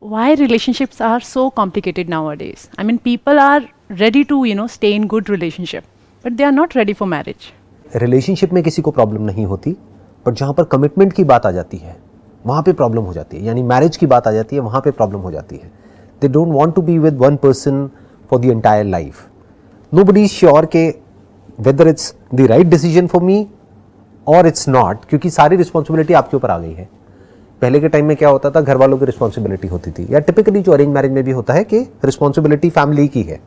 Why relationships are so complicated nowadays? I mean, people are ready to, stay in good relationship, but they are not ready for marriage. Relationship में किसी को problem नहीं होती, but जहाँ पर commitment की बात आ जाती है वहाँ पे प्रॉब्लम हो जाती है, यानी मैरिज की बात आ जाती है वहाँ पे प्रॉब्लम हो जाती है. They don't want to be with one person for the entire life. Nobody is sure के whether it's the right decision for me और इट्स नॉट, क्योंकि सारी रिस्पॉन्सिबिलिटी आपके ऊपर आ गई है. पहले के टाइम में क्या होता था, घर वालों की रिस्पॉन्सिबिलिटी होती थी, या टिपिकली जो अरेंज मैरिज में भी होता है कि रिस्पॉन्सिबिलिटी फैमिली की है.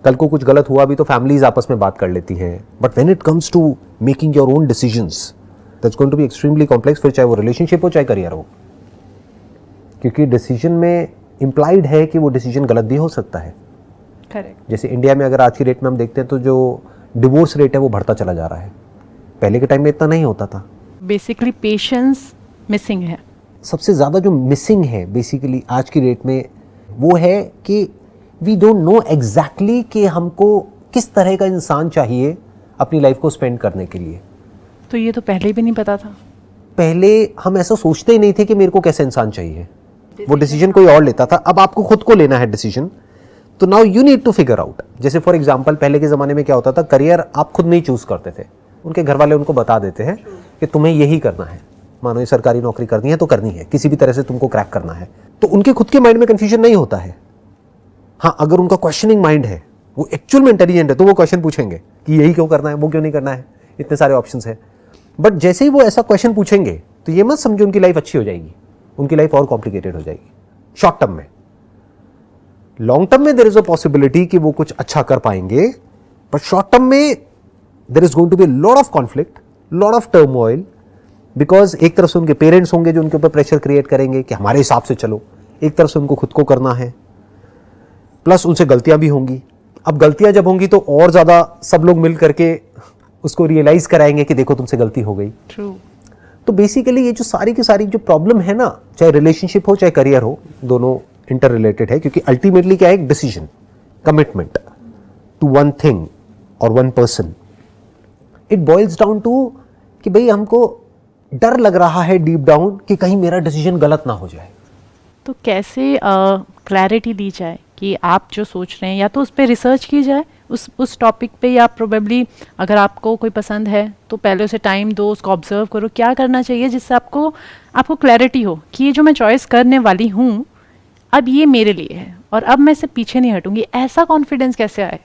कल को कुछ गलत हुआ भी तो फैमिलीज आपस में बात कर लेती हैं. But when it comes to making your own decisions, that's going to be extremely complex, फिर चाहे वो रिलेशनशिप हो चाहे करियर हो, क्योंकि डिसीजन में इम्प्लाइड है कि वो डिसीजन गलत भी हो सकता है. करेक्ट. जैसे इंडिया में अगर आज की रेट में हम देखते हैं तो जो डिवोर्स रेट है वो बढ़ता चला जा रहा है. पहले के टाइम में इतना नहीं होता था. बेसिकली पेशेंस मिसिंग है. सबसे ज़्यादा जो मिसिंग है बेसिकली आज की डेट में वो है कि वी डोंट नो एग्जैक्टली कि हमको किस तरह का इंसान चाहिए अपनी लाइफ को स्पेंड करने के लिए. तो ये तो पहले भी नहीं पता था. पहले हम ऐसा सोचते ही नहीं थे कि मेरे को कैसा इंसान चाहिए. वो डिसीजन कोई और लेता था. अब आपको खुद को लेना है डिसीजन, तो now you need to figure out. जैसे फॉर एग्जाम्पल पहले के ज़माने में क्या होता था, करियर आप खुद नहीं चूज़ करते थे, उनके घर वाले उनको बता देते हैं कि तुम्हें यही करना है. मानो ये सरकारी नौकरी करनी है तो करनी है, किसी भी तरह से तुमको क्रैक करना है. तो उनके खुद के माइंड में कंफ्यूजन नहीं होता है. हाँ, अगर उनका क्वेश्चनिंग माइंड है, वो एक्चुअल में इंटेलिजेंट है, तो वो क्वेश्चन पूछेंगे कि यही क्यों करना है, वो क्यों नहीं करना है, इतने सारे ऑप्शंस है. बट जैसे ही वो ऐसा क्वेश्चन पूछेंगे तो ये मत समझो उनकी लाइफ अच्छी हो जाएगी. उनकी लाइफ और कॉम्प्लिकेटेड हो जाएगी शॉर्ट टर्म में. लॉन्ग टर्म में देयर इज अ पॉसिबिलिटी कि वो कुछ अच्छा कर पाएंगे, बट शॉर्ट टर्म में there is going to be lot of conflict, lot of turmoil, because एक तरफ से उनके पेरेंट्स होंगे जो उनके ऊपर प्रेशर क्रिएट करेंगे कि हमारे हिसाब से चलो, एक तरफ से उनको खुद को करना है, प्लस उनसे गलतियां भी होंगी. अब गलतियां जब होंगी तो और ज़्यादा सब लोग मिल करके उसको रियलाइज कराएंगे कि देखो तुमसे गलती हो गई. ट्रू. तो बेसिकली ये जो सारी की सारी जो प्रॉब्लम है ना, चाहे रिलेशनशिप हो चाहे करियर हो, दोनों इंटर रिलेटेड है, क्योंकि अल्टीमेटली क्या है, एक decision, commitment to one thing और one person. It boils down to कि भाई हमको डर लग रहा है डीप डाउन कि कहीं मेरा डिसीजन गलत ना हो जाए. तो कैसे क्लैरिटी दी जाए कि आप जो सोच रहे हैं, या तो उस पर रिसर्च की जाए उस टॉपिक पे, या प्रोबेबली अगर आपको कोई पसंद है तो पहले उसे टाइम दो, उसको ऑब्जर्व करो क्या करना चाहिए, जिससे आपको क्लैरिटी हो कि ये जो मैं चॉइस करने वाली हूँ अब ये मेरे लिए है और अब मैं इससे पीछे नहीं हटूंगी. ऐसा कॉन्फिडेंस कैसे आए?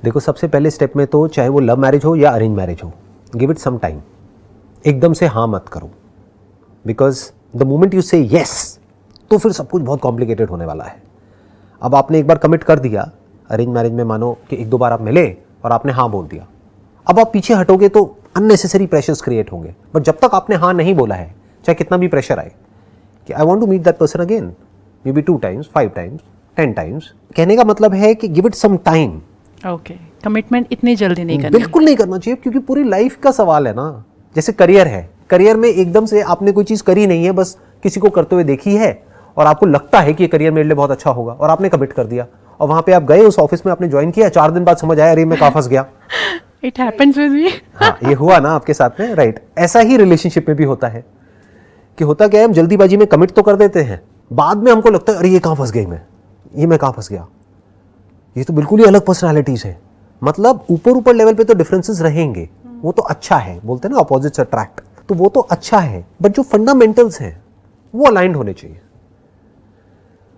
देखो, सबसे पहले स्टेप में तो चाहे वो लव मैरिज हो या अरेंज मैरिज हो, गिव इट सम टाइम. एकदम से हाँ मत करो, बिकॉज द मोमेंट यू से यस तो फिर सब कुछ बहुत कॉम्प्लिकेटेड होने वाला है. अब आपने एक बार कमिट कर दिया अरेंज मैरिज में, मानो कि एक दो बार आप मिले और आपने हाँ बोल दिया, अब आप पीछे हटोगे तो अननेसेसरी प्रेशर्स क्रिएट होंगे. बट जब तक आपने हाँ नहीं बोला है, चाहे कितना भी प्रेशर आए कि I want to meet that person again, maybe 2 times, 5 times, 10 times, कहने का मतलब है कि give it some time. Okay. Commitment इतनी जल्दी नहीं करनी. बिल्कुल नहीं करना चाहिए, क्योंकि पूरी लाइफ का सवाल है ना. जैसे करियर है, करियर में एकदम से आपने कोई चीज़ करी नहीं है, बस किसी को करते हुए देखी है और आपको लगता है कि ये करियर मेरे लिए बहुत अच्छा होगा और आपने कमिट कर दिया, और वहां पे आप गए उस ऑफिस में, आपने ज्वाइन किया, 4 दिन बाद समझ आया अरे मैं कहाँ फंस गया. It happens with me. हाँ, ये हुआ ना आपके साथ में, राइट. ऐसा ही रिलेशनशिप में भी होता है कि होता क्या है, हम जल्दीबाजी में कमिट तो कर देते हैं, बाद में हमको लगता है अरे ये कहाँ फंस गई मैं कहाँ फंस गया. ये तो बिल्कुल ही अलग पर्सनालिटीज है. मतलब ऊपर लेवल पे तो डिफरेंसेस रहेंगे, वो तो अच्छा है, बोलते हैं ना अपोजिट्स अट्रैक्ट, तो वो तो अच्छा है, बट जो फंडामेंटल्स हैं वो अलाइंड होने चाहिए.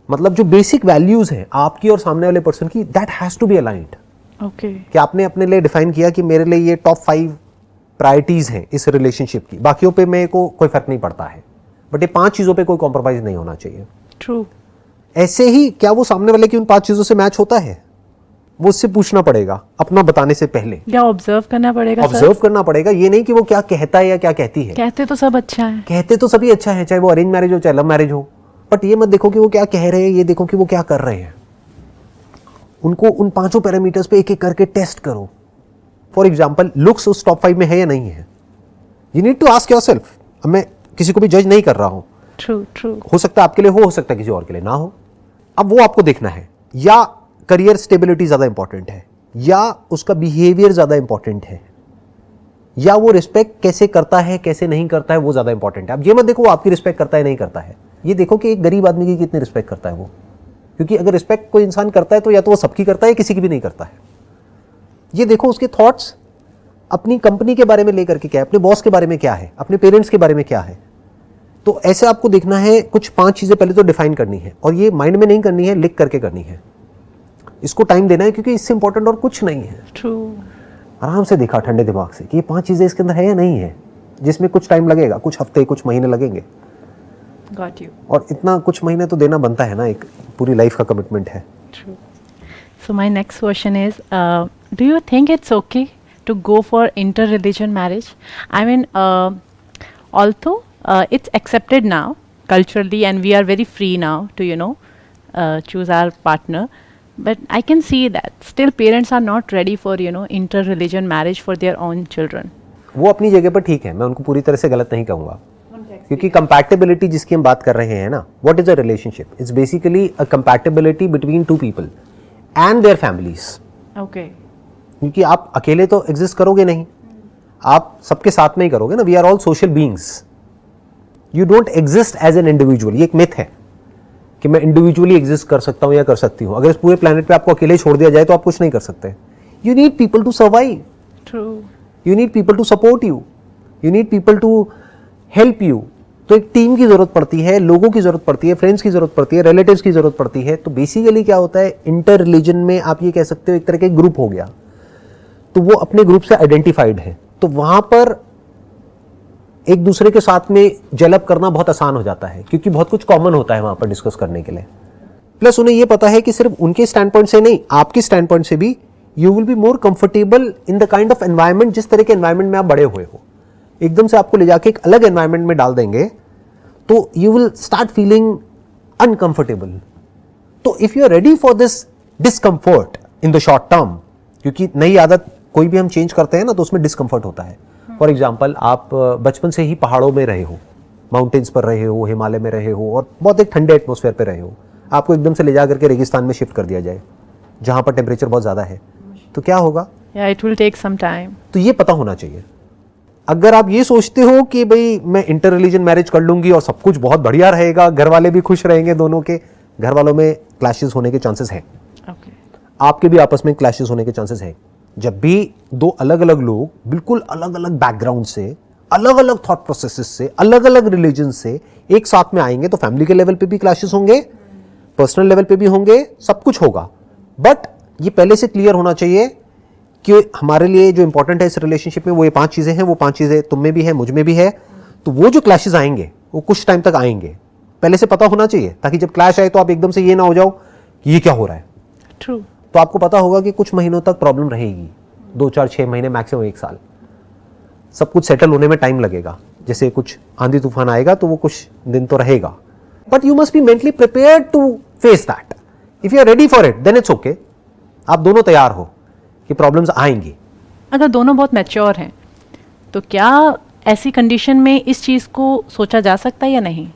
मतलब जो बेसिक वैल्यूज हैं आपकी और सामने वाले पर्सन की, that has to be aligned. Okay. कि आपने अपने लिए डिफाइन किया कि मेरे लिए ये टॉप 5 प्रायोरिटीज हैं इस रिलेशनशिप की, बाकियों पे मेरे को कोई फर्क नहीं पड़ता है, बट ये 5 चीजों पे कोई कॉम्प्रोमाइज नहीं होना चाहिए. ट्रू. ऐसे ही क्या वो सामने वाले की उन 5 चीजों से मैच होता है, वो उससे पूछना पड़ेगा अपना बताने से पहले. क्या ऑब्जर्व करना पड़ेगा? ऑब्जर्व करना पड़ेगा, ये नहीं कि वो क्या कहता है या क्या कहती है. कहते तो सब अच्छा है, कहते तो सभी अच्छा है, चाहे वो अरेंज मैरिज हो चाहे लव मैरिज हो, बट ये मत देखो कि वो क्या कह रहे हैं, ये देखो कि वो क्या कर रहे हैं. उनको उन 5 पैरामीटर्स पे एक एक करके टेस्ट करो. फॉर एग्जाम्पल, लुक्स उस टॉप 5 में है या नहीं है. You need to ask yourself. अब मैं किसी को भी जज नहीं कर रहा हूं, ट्रू. हो सकता है आपके लिए हो सकता है किसी और के लिए ना हो. अब वो आपको देखना है, या करियर स्टेबिलिटी ज्यादा इंपॉर्टेंट है, या उसका बिहेवियर ज्यादा इंपॉर्टेंट है, या वो रिस्पेक्ट कैसे करता है कैसे नहीं करता है वो ज्यादा इंपॉर्टेंट है. अब ये मत देखो वो आपकी रिस्पेक्ट करता है नहीं करता है, ये देखो कि एक गरीब आदमी की कितनी रिस्पेक्ट करता है वो, क्योंकि अगर रिस्पेक्ट कोई इंसान करता है तो या तो वो सबकी करता है या किसी की भी नहीं करता है। ये देखो उसके थॉट्स अपनी कंपनी के बारे में लेकर के क्या है, अपने बॉस के बारे में क्या है, अपने पेरेंट्स के बारे में क्या है। तो ऐसे आपको देखना है, कुछ 5 चीज़ें पहले तो डिफाइन करनी है, और ये माइंड में नहीं करनी है, लिख करके करनी है। इसको टाइम देना है, क्योंकि इससे इंपॉर्टेंट और कुछ नहीं है। ट्रू। आराम से देखा ठंडे दिमाग से कि ये 5 चीज़ें इसके अंदर है या नहीं है, जिसमें कुछ टाइम लगेगा, कुछ हफ्ते कुछ महीने लगेंगे। Got you. और इतना कुछ महीने तो देना बनता है ना, एक पूरी लाइफ का कमिटमेंट है। True. So my next question is, do you think it's okay to go for inter-religion marriage? I mean, although it's accepted now culturally, and we are very free now to choose our partner, but I can see that still parents are not ready for inter-religion marriage for their own children. वो अपनी जगह पर ठीक है, मैं उनको पूरी तरह से गलत नहीं कहूँगा, क्योंकि कंपैटिबिलिटी जिसकी हम बात कर रहे हैं ना, what is a relationship? It's basically a compatibility between 2 people and their families. Okay. क्योंकि आप अकेले तो एग्जिस्ट करोगे नहीं, आप सबके साथ में ही करोगे ना। We are all social beings, you don't exist as an individual. ये एक मिथ है कि मैं इंडिविजुअली एग्जिस्ट कर सकता हूँ या कर सकती हूँ। अगर इस पूरे प्लेनेट पे आपको अकेले छोड़ दिया जाए तो आप कुछ नहीं कर सकते। You need people to survive, True. You need people to support you, you need people to help you. तो एक टीम की जरूरत पड़ती है, लोगों की जरूरत पड़ती है, फ्रेंड्स की जरूरत पड़ती है, रिलेटिव्स की जरूरत पड़ती है। तो बेसिकली क्या होता है, इंटर रिलीजन में आप ये कह सकते हो एक तरह का ग्रुप हो गया, तो वो अपने ग्रुप से आइडेंटिफाइड है, तो वहां पर एक दूसरे के साथ में जेलअप करना बहुत आसान हो जाता है, क्योंकि बहुत कुछ कॉमन होता है वहां पर डिस्कस करने के लिए। प्लस उन्हें ये पता है कि सिर्फ उनके स्टैंड पॉइंट से नहीं, आपके स्टैंड पॉइंट से भी you will be more comfortable in the kind of environment, जिस तरह के एनवायरमेंट में आप बड़े हुए हो। एकदम से आपको ले जाके एक अलग एनवायरमेंट में डाल देंगे तो you will start feeling uncomfortable. तो if you are ready for this discomfort in the short term, क्योंकि नई आदत कोई भी हम चेंज करते हैं ना तो उसमें डिस्कंफर्ट होता है। फॉर एग्जाम्पल, आप बचपन से ही पहाड़ों में रहे हो, माउंटेन्स पर रहे हो, हिमालय में रहे हो, और बहुत एक ठंडे एटमोसफेयर पे रहे हो। आपको एकदम से ले जा करके रेगिस्तान में शिफ्ट कर दिया जाए जहां पर टेम्परेचर बहुत ज्यादा है, तो क्या होगा? Yeah, it will take some time. तो ये पता होना चाहिए। अगर आप ये सोचते हो कि भाई मैं इंटर रिलीजन मैरिज कर लूंगी और सब कुछ बहुत बढ़िया रहेगा, घर वाले भी खुश रहेंगे, दोनों के घर वालों में क्लैशेस होने के चांसेस हैं, Okay. आपके भी आपस में क्लैशेस होने के चांसेस हैं। जब भी 2 अलग अलग लोग बिल्कुल अलग अलग बैकग्राउंड से, अलग अलग थॉट प्रोसेसेस से, अलग अलग रिलीजन से एक साथ में आएंगे तो फैमिली के लेवल पे भी क्लैशेस होंगे, पर्सनल लेवल पे भी होंगे, सब कुछ होगा। बट ये पहले से क्लियर होना चाहिए कि हमारे लिए जो इंपॉर्टेंट है इस रिलेशनशिप में वो ये 5 चीजें हैं, वो 5 चीजें तुम में भी है, मुझ में भी है। तो वो जो क्लैशेस आएंगे वो कुछ टाइम तक आएंगे, पहले से पता होना चाहिए, ताकि जब क्लैश आए तो आप एकदम से ये ना हो जाओ कि ये क्या हो रहा है। True. तो आपको पता होगा कि कुछ महीनों तक प्रॉब्लम रहेगी, 2, 4, 6 महीने, मैक्सिमम 1 साल। सब कुछ सेटल होने में टाइम लगेगा। जैसे कुछ आंधी तूफान आएगा तो वो कुछ दिन तो रहेगा, but you must be mentally prepared to face that. If you are ready for it then it's okay. आप दोनों तैयार हो कि प्रॉब्लम्स आएंगी। अगर दोनों बहुत मैच्योर हैं तो क्या ऐसी कंडीशन में इस चीज़ को सोचा जा सकता है या नहीं?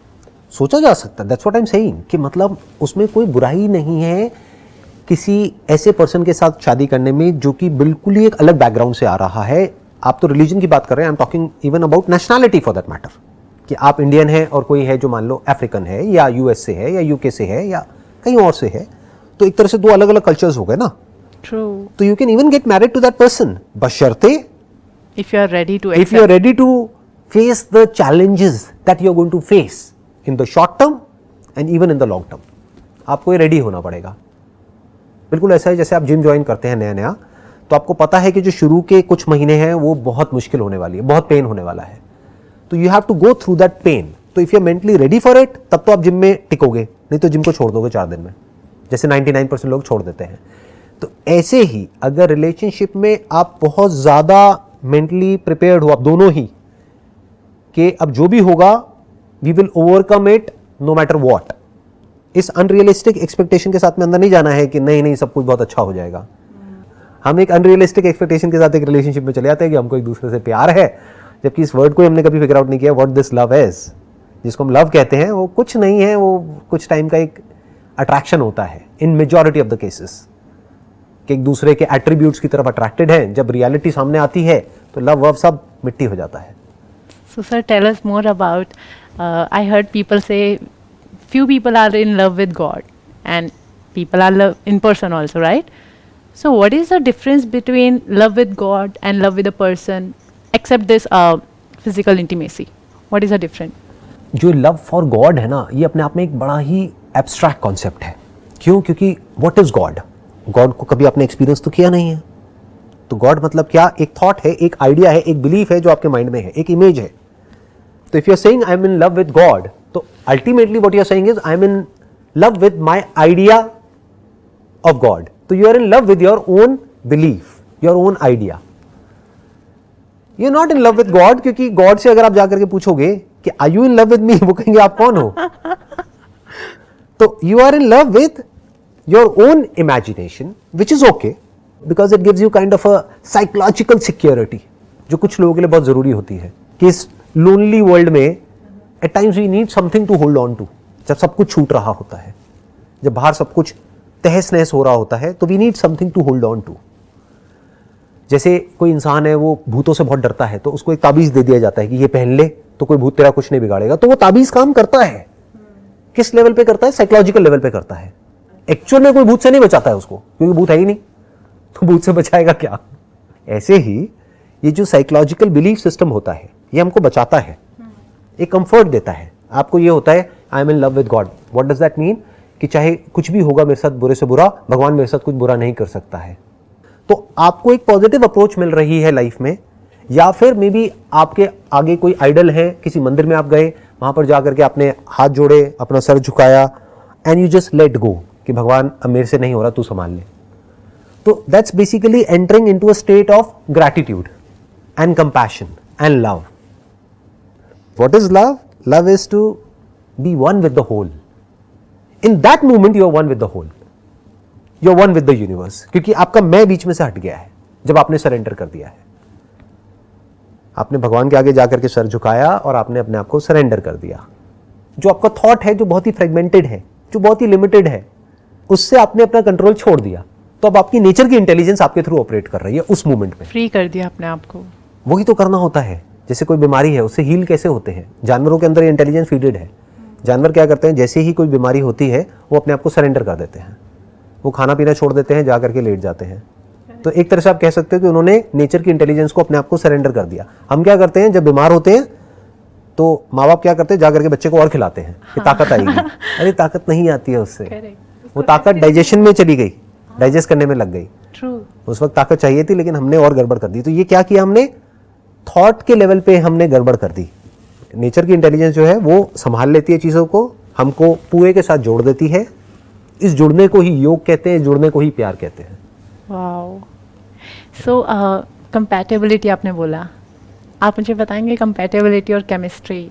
सोचा जा सकता है, that's what I am saying, कि मतलब उसमें कोई बुराई नहीं है किसी ऐसे पर्सन के साथ शादी करने में जो कि बिल्कुल ही एक अलग बैकग्राउंड से आ रहा है। आप तो रिलीजन की बात कर रहे हैं, I am talking even about nationality for that matter, कि आप इंडियन हैं और कोई है जो मान लो अफ्रीकन है या यूएस से है या यूके से है या कहीं और से है, तो एक तरह से 2 अलग अलग कल्चर्स हो गए ना। True. तो you can even get married to that person, बशर्ते If you are ready to if you are ready to face the challenges that you are going to face in the short term and even in the long term, आपको ये ready होना पड़ेगा। बिल्कुल ऐसा है जैसे आप जिम ज्वाइन करते हैं नया नया, तो आपको पता है कि जो शुरू के कुछ महीने हैं वो बहुत मुश्किल होने वाली है, बहुत पेन होने वाला है, तो you have to go through that pain. तो if you are mentally ready for it, तब तो आप जिम में टिकोगे, नहीं तो जिम को छोड़ दोगे 4 दिन में, जैसे 99% लोग छोड़ देते हैं। तो ऐसे ही अगर रिलेशनशिप में आप बहुत ज्यादा मेंटली प्रिपेयर्ड हो, आप दोनों ही, कि अब जो भी होगा we will overcome it no matter what. इस अनरियलिस्टिक एक्सपेक्टेशन के साथ में अंदर नहीं जाना है कि नहीं नहीं सब कुछ बहुत अच्छा हो जाएगा। हम एक अनरियलिस्टिक एक्सपेक्टेशन के साथ एक रिलेशनशिप में चले जाते हैं कि हमको एक दूसरे से प्यार है, जबकि इस वर्ड को हमने कभी फिगर आउट नहीं किया व्हाट दिस लव इज। जिसको हम लव कहते हैं वो कुछ नहीं है, वो कुछ टाइम का एक अट्रैक्शन होता है इन मेजॉरिटी ऑफ द केसेस, कि एक दूसरे के एट्रीब्यूट्स की तरफ अट्रैक्टेड हैं। जब रियलिटी सामने आती है तो लव वव सब मिट्टी हो जाता है। So sir, tell us more about, I heard people say few people are in love with God and people are love in person also, right? So what is the difference between love with God and love with a person, except this physical intimacy? What is the difference? जो love for God है ना, ये अपने आप में एक बड़ा ही abstract concept है. क्यों? क्योंकि व्हाट इज गॉड? गॉड को कभी आपने एक्सपीरियंस तो किया नहीं है. तो गॉड मतलब क्या? एक थॉट है, एक आइडिया है, एक बिलीफ है जो आपके माइंड में है, एक इमेज है. तो if you are saying I am in love with God, तो ultimately what you are saying is I am in love with my idea of God. तो you are in love with your own belief, your own idea. You are not in love with God, क्योंकि God से अगर आप जाकर के पूछोगे कि are you in love with me, वो कहेंगे आप कौन हो. तो you are in love with your own imagination, which is okay, because it gives you kind of a psychological security, जो कुछ लोगों के लिए बहुत जरूरी होती है. कि इस लोनली वर्ल्ड में at times we need something to hold on to. जब सब कुछ छूट रहा होता है, जब बाहर सब कुछ तहस नहस हो रहा होता है, तो we need something to hold on to. जैसे कोई इंसान है, वो भूतों से बहुत डरता है, तो उसको एक ताबीज दे दिया जाता है कि ये पहन ले तो कोई भूत तेरा कुछ नहीं बिगाड़ेगा. तो वो ताबीज काम करता है. किस लेवल पे करता है? साइकोलॉजिकल लेवल पे करता है. एक्चुअल में कोई भूत से नहीं बचाता है उसको, क्योंकि भूत है ही नहीं, तो भूत से बचाएगा क्या. ऐसे ही ये जो साइकोलॉजिकल बिलीफ सिस्टम होता है, ये हमको बचाता है, एक कंफर्ट देता है. आपको ये होता है आई am in love with God. What does that mean? कि चाहे कुछ भी होगा मेरे साथ, बुरे से बुरा, भगवान मेरे साथ कुछ बुरा नहीं कर सकता है. तो आपको एक पॉजिटिव अप्रोच मिल रही है लाइफ में. या फिर मे बी आपके आगे कोई आइडल है, किसी मंदिर में आप गए, वहां पर जाकर के आपने हाथ जोड़े, अपना सर झुकाया, and you just let go कि भगवान अब मेरे से नहीं हो रहा, तू संभाल ले. तो that's basically entering into a state of gratitude and compassion and love. What is love? Love is to be one with the whole. In that moment you are one with the whole, you are one with the universe. क्योंकि आपका मैं बीच में से हट गया है जब आपने सरेंडर कर दिया है. आपने भगवान के आगे जाकर के सर झुकाया और आपने अपने आप को सरेंडर कर दिया. जो आपका थॉट है, जो बहुत ही फ्रेगमेंटेड है, जो बहुत ही लिमिटेड है, उससे आपने अपना कंट्रोल छोड़ दिया. तो अब आपकी नेचर की इंटेलिजेंस आपके थ्रू ऑपरेट कर रही है उस मोमेंट में. फ्री कर दिया अपने आप को. वही तो करना होता है. जैसे कोई बीमारी है, उससे हील कैसे होते हैं? जानवरों के अंदर ये इंटेलिजेंस फीडेड है. जानवर क्या करते हैं? जैसे ही कोई बीमारी होती है, वो अपने आप को सरेंडर कर देते हैं. वो खाना पीना छोड़ देते हैं, जा करके लेट जाते हैं. तो एक तरह से आप कह सकते हो कि उन्होंने नेचर की इंटेलिजेंस को अपने आप को सरेंडर कर दिया. हम क्या करते हैं? जब बीमार होते हैं तो माँ बाप क्या करते हैं? जा करके बच्चे को और खिलाते हैं कि ताकत आएगी. अरे ताकत नहीं आती है उससे. वो ताकत डाइजेशन में चली गई, डाइजेस्ट करने में लग गई. उस वक्त ताकत चाहिए थी, लेकिन हमने और गड़बड़ कर दी. तो ये क्या किया हमने? थॉट के लेवल पे हमने गड़बड़ कर दी. नेचर की इंटेलिजेंस जो है वो संभाल लेती है चीज़ों को, हमको पूरे के साथ जोड़ देती है. इस जुड़ने को ही योग कहते हैं, जुड़ने को ही प्यार कहते हैं. वाओ. सो कंपैटिबिलिटी आपने बोला, आप मुझे बताएंगे कंपैटिबिलिटी और केमिस्ट्री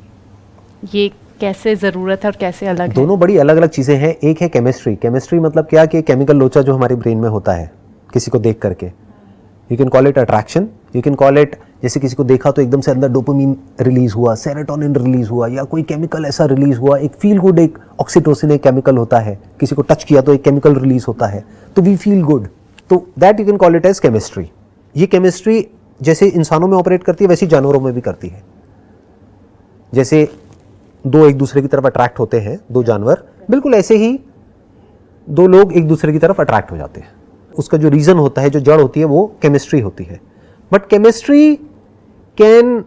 ये कैसे ज़रूरत है और कैसे अलग है? दोनों बड़ी अलग अलग चीज़ें हैं. एक है केमिस्ट्री. केमिस्ट्री मतलब क्या? कि केमिकल लोचा जो हमारे ब्रेन में होता है किसी को देख करके. You can call it attraction, you can call it, जैसे किसी को देखा तो एकदम से अंदर डोपामिन रिलीज हुआ, सेरोटोनिन रिलीज हुआ, या कोई केमिकल ऐसा रिलीज हुआ, एक फील गुड, एक ऑक्सीटोसिन एक केमिकल होता है. किसी को टच किया तो एक केमिकल रिलीज होता है, तो वी फील गुड. तो that you can call it as chemistry. ये केमिस्ट्री जैसे इंसानों में ऑपरेट करती है, वैसे जानवरों में भी करती है. जैसे दो एक दूसरे की तरफ अट्रैक्ट होते हैं, दो जानवर, बिल्कुल ऐसे ही दो लोग एक दूसरे की तरफ अट्रैक्ट हो जाते हैं. उसका जो रीजन होता है, जो जड़ होती है, वो केमिस्ट्री होती है. But chemistry can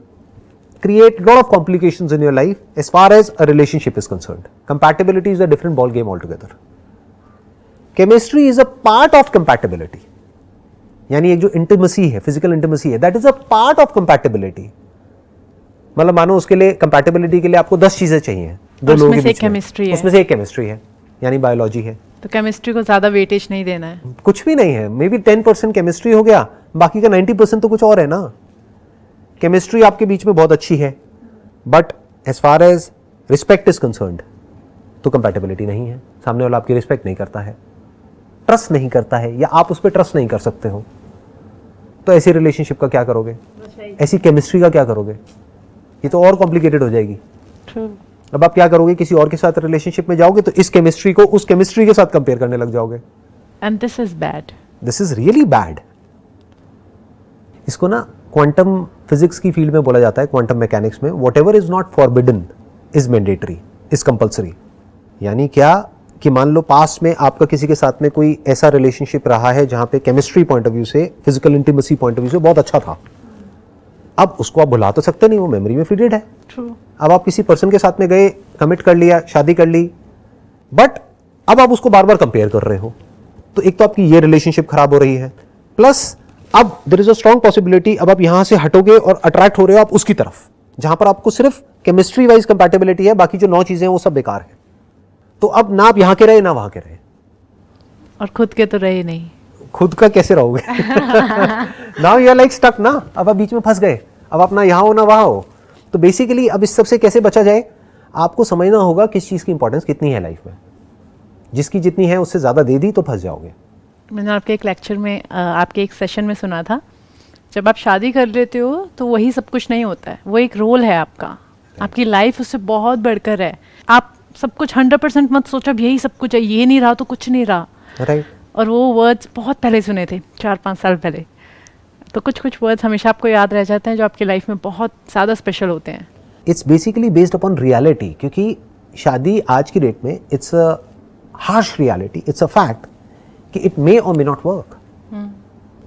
create lot of complications in your life as far as a relationship is concerned. Compatibility is a different ball game altogether. Chemistry is a part of compatibility. यानी एक जो intimacy है, physical intimacy है, that is a part of compatibility. मतलब मानो उसके लिए, compatibility के लिए आपको 10 चीजें चाहिए दो लोगों के बीच में, उसमें से एक केमिस्ट्री है, यानी बायोलॉजी है. तो केमिस्ट्री को ज्यादा वेटेज नहीं देना है. कुछ भी नहीं है. मे बी 10% केमिस्ट्री हो गया, बाकी का 90% तो कुछ और है ना. केमिस्ट्री आपके बीच में बहुत अच्छी है, but as far as respect is concerned तो कंपैटिबिलिटी नहीं है. सामने वाला आपकी रिस्पेक्ट नहीं करता है, ट्रस्ट नहीं करता है, या आप उस पर ट्रस्ट नहीं कर सकते हो. तो ऐसी रिलेशनशिप का क्या करोगे? ऐसी केमिस्ट्री का क्या करोगे? ये तो और कॉम्प्लिकेटेड हो जाएगी. अब आप क्या करोगे? किसी और के साथ रिलेशनशिप में जाओगे तो इस केमिस्ट्री को उस केमिस्ट्री के साथ कंपेयर करने लग जाओगे. And this is bad. This is really bad. इसको ना क्वांटम फिजिक्स की फील्ड में बोला जाता है, क्वांटम मैकेनिक्स में, whatever is not forbidden is mandatory, is compulsory. यानी क्या कि मान लो पास्ट में आपका किसी के साथ में कोई ऐसा रिलेशनशिप रहा है जहां पे केमिस्ट्री पॉइंट ऑफ व्यू से, physical intimacy point of view से बहुत अच्छा था, अब उसको आप भुला तो सकते नहीं, वो मेमोरी में फीडेड है। True. अब आप किसी पर्सन के साथ में गए, कमिट कर लिया, शादी कर ली, बट अब आप उसको बार बार कंपेयर कर रहे हो, तो एक तो आपकी ये रिलेशनशिप खराब हो रही है, प्लस अब there is a strong possibility अब आप यहां से हटोगे और अट्रैक्ट हो रहे हो आप उसकी तरफ, जहां पर आपको सिर्फ केमिस्ट्री वाइज कंपैटिबिलिटी है, बाकी जो 9 चीजें हैं वो सब बेकार है। तो अब ना आप यहां के रहे ना वहां के रहे, और खुद के तो रहे नहीं, खुद का कैसे रहोगे? Now you are like stuck ना, अब आप बीच में फंस गए, अब आप ना यहां हो ना वहां हो। तो बेसिकली अब इस सब से कैसे बचा जाए, आपको समझना होगा किस चीज की इंपॉर्टेंस कितनी है लाइफ में, जिसकी जितनी है उससे ज्यादा दे दी तो फंस जाओगे। मैंने आपके एक लेक्चर में आपके एक सेशन में सुना था, जब आप शादी कर लेते हो तो वही सब कुछ नहीं होता है, वो एक रोल है आपका, आपकी लाइफ उससे बहुत बढ़कर है। आप सब कुछ 100% मत सोचो अब यही सब कुछ है, ये नहीं रहा तो कुछ नहीं रहा। राइट। और वो वर्ड्स बहुत पहले सुने थे, 4-5 साल पहले, तो कुछ कुछ वर्ड्स हमेशा आपको याद रह जाते हैं जो आपकी लाइफ में बहुत ज़्यादा स्पेशल होते हैं। It's basically based upon reality, क्योंकि शादी आज की डेट में it's a harsh reality, it's a fact कि इट मे और may not work.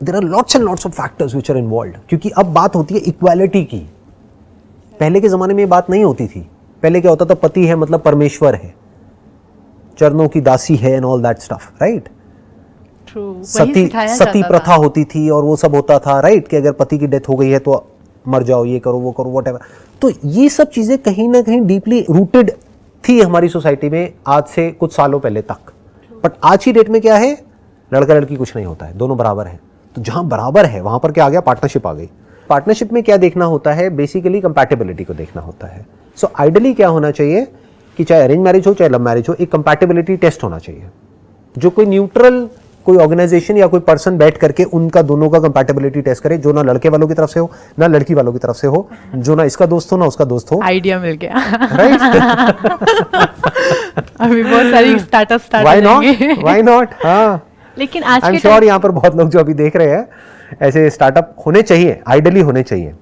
There are lots and lots of factors which are involved, क्योंकि अब बात होती है इक्वालिटी की। पहले के ज़माने में ये बात नहीं होती थी, पहले क्या होता था, पति है मतलब परमेश्वर है, चरणों की दासी है and all that stuff, right. Sati प्रथा होती थी और वो सब होता था, राइट, कि अगर पति की डेथ हो गई है तो मर जाओ, ये करो वो करो, व्हाटएवर। तो ये सब चीज़ें कहीं ना कहीं डीपली रूटेड थी हमारी सोसाइटी में आज से कुछ सालों पहले तक। बट आज की डेट में क्या है, लड़का लड़की कुछ नहीं होता है, दोनों बराबर हैं। तो जहाँ बराबर है वहाँ पर क्या आ गया, पार्टनरशिप आ गई। पार्टनरशिप में क्या देखना होता है, बेसिकली कंपैटिबिलिटी को देखना होता है। सो आइडियली क्या होना चाहिए कि चाहे अरेंज मैरिज हो चाहे लव मैरिज हो, एक कंपैटिबिलिटी टेस्ट होना चाहिए, जो कोई न्यूट्रल कोई ऑर्गेनाइजेशन या कोई पर्सन बैठ करके उनका दोनों का कंपैटिबिलिटी टेस्ट करे, जो ना लड़के वालों की तरफ से हो ना लड़की वालों की तरफ से हो, जो ना इसका दोस्त हो ना उसका दोस्त हो। आइडिया मिल गया, राइट। अभी बहुत सारी startup start why not, why not. हाँ, लेकिन आज आई एम के श्योर यहाँ पर बहुत लोग जो अभी देख रहे हैं, ऐसे स्टार्टअप होने चाहिए, आइडियली होने चाहिए।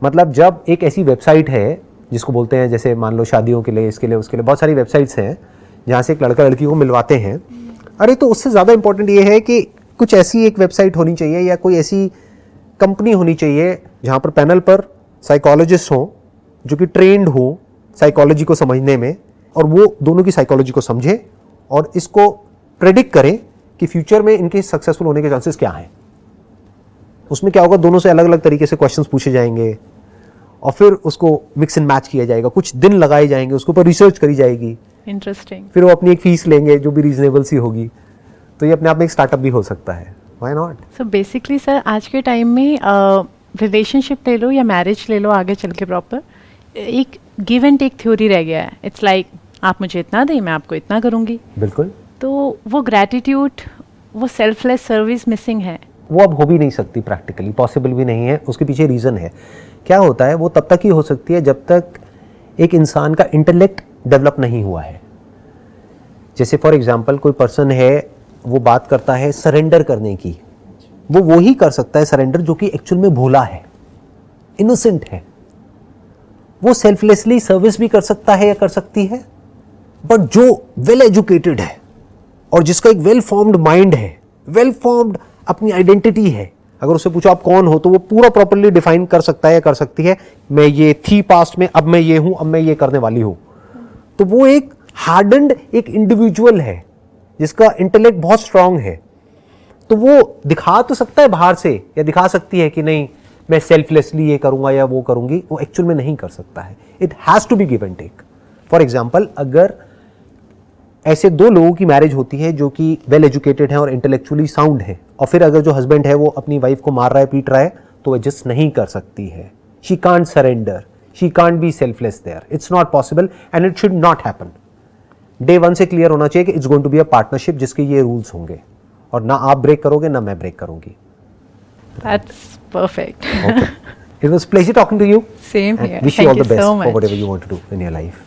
मतलब जब एक ऐसी वेबसाइट है जिसको बोलते हैं, जैसे मान लो शादियों के लिए, इसके लिए उसके लिए बहुत सारी वेबसाइट्स हैं जहाँ से एक लड़का लड़की को मिलवाते हैं, अरे तो उससे ज़्यादा इंपॉर्टेंट ये है कि कुछ ऐसी एक वेबसाइट होनी चाहिए या कोई ऐसी कंपनी होनी चाहिए जहाँ पर पैनल पर साइकोलॉजिस्ट हों जो कि ट्रेंड हो साइकोलॉजी को समझने में, और वो दोनों की साइकोलॉजी को समझे और इसको प्रेडिक्ट करें कि फ्यूचर में इनके सक्सेसफुल होने के चांसेस क्या हैं। उसमें क्या होगा, दोनों से अलग अलग तरीके से क्वेश्चंस पूछे जाएंगे और फिर उसको मिक्स एंड मैच किया जाएगा, कुछ दिन लगाए जाएंगे, उसके ऊपर रिसर्च करी जाएगी, इंटरेस्टिंग, फिर वो अपनी एक फीस लेंगे जो भी रीजनेबल सी होगी। तो ये अपने आप में एक स्टार्टअप भी हो सकता है, why not. So basically sir आज के टाइम में रिलेशनशिप ले लो या मैरिज ले लो, आगे चल के प्रॉपर एक गिव एंड टेक थ्योरी रह गया है। इट्स लाइक आप मुझे इतना दें, मैं आपको इतना करूँगी। बिल्कुल। तो वो ग्रैटिट्यूड, वो सेल्फलेस सर्विस मिसिंग है। वो अब हो भी नहीं सकती, प्रैक्टिकली पॉसिबल भी नहीं है। उसके पीछे रीज़न है, क्या होता है, वो तब तक ही हो सकती है जब तक एक इंसान का इंटेलेक्ट डेवलप नहीं हुआ है। जैसे फॉर एग्जांपल कोई पर्सन है, वो बात करता है सरेंडर करने की, वो ही कर सकता है सरेंडर जो कि एक्चुअल में भोला है, इनोसेंट है। वो सेल्फलेसली सर्विस भी कर सकता है या कर सकती है, बट जो वेल एजुकेटेड है और जिसका एक वेल फॉर्म्ड माइंड है, वेल फॉर्म्ड अपनी आइडेंटिटी है, अगर उससे पूछो आप कौन हो, तो वो पूरा प्रॉपर्ली डिफाइन कर सकता है या कर सकती है, मैं ये थी पास्ट में, अब मैं ये हूं, अब मैं ये करने वाली हूं। तो वो एक हार्डन्ड एक इंडिविजुअल है जिसका इंटेलेक्ट बहुत स्ट्रांग है। तो वो दिखा तो सकता है बाहर से, या दिखा सकती है कि नहीं मैं सेल्फलेसली ये करूंगा या वो करूंगी, वो एक्चुअल में नहीं कर सकता है। It has to be give and take. For example, अगर ऐसे दो लोगों की मैरिज होती है जो कि वेल एजुकेटेड है और इंटेलेक्चुअली साउंड है, और फिर अगर जो हस्बैंड है वो अपनी वाइफ को मार रहा है, पीट रहा है, तो वो एडजस्ट नहीं कर सकती है। She can't surrender, she can't be selfless there, it's not possible and it should not happen. Day one से क्लियर होना चाहिए कि it's going to be a partnership जिसके ये रूल्स होंगे, और ना आप ब्रेक करोगे ना मैं ब्रेक करूंगी। That's perfect. Okay. It was a pleasure talking to you. Same And here. wish you Thank all the you best so for much. whatever you want to do in your life.